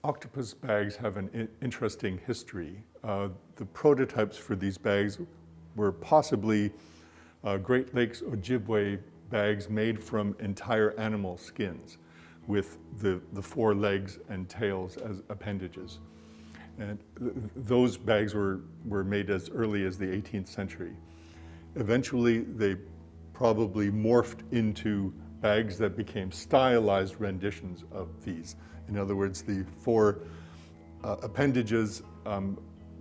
Octopus bags have an interesting history. The prototypes for these bags were possibly Great Lakes Ojibwe bags made from entire animal skins with the four legs and tails as appendages. And those bags were made as early as the 18th century. Eventually, they probably morphed into bags that became stylized renditions of these. In other words, the four appendages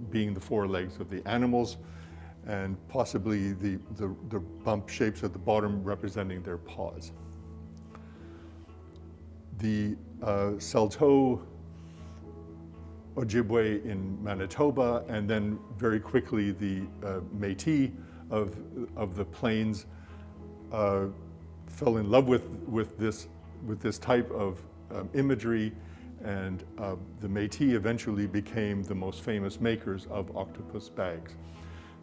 being the four legs of the animals, and possibly the bump shapes at the bottom representing their paws. The Saulteaux Ojibwe in Manitoba, and then very quickly the Métis of the plains fell in love with this type of imagery, and the Métis eventually became the most famous makers of octopus bags.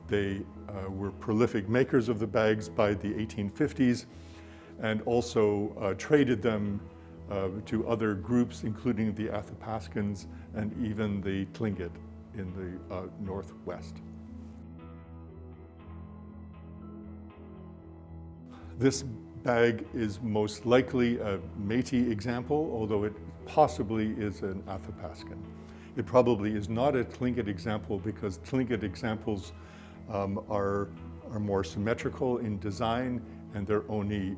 They were prolific makers of the bags by the 1850s, and also traded them to other groups, including the ATHAPASKANs and even the Tlingit in the northwest. This bag is most likely a Métis example, although it possibly is an ATHAPASKAN. It probably is not a Tlingit example because Tlingit examples are more symmetrical in design, and they're only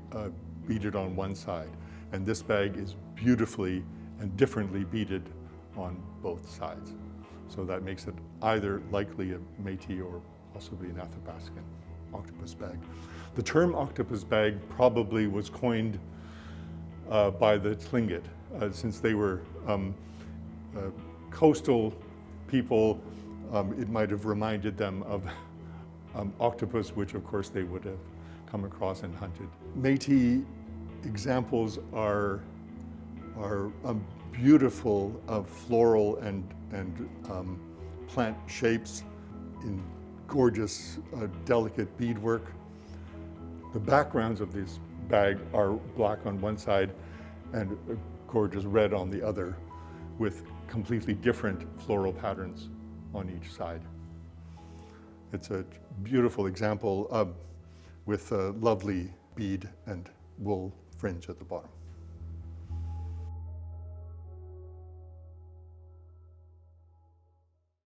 beaded on one side. And this bag is beautifully and differently beaded on both sides. So that makes it either likely a Métis or possibly an ATHAPASKAN octopus bag. The term octopus bag probably was coined by the Tlingit, since they were coastal people. It might have reminded them of octopus, which of course they would have come across and hunted. Métis examples are beautiful floral and plant shapes in gorgeous, delicate beadwork. The backgrounds of this bag are black on one side and gorgeous red on the other, with completely different floral patterns on each side. It's a beautiful example with a lovely bead and wool fringe at the bottom.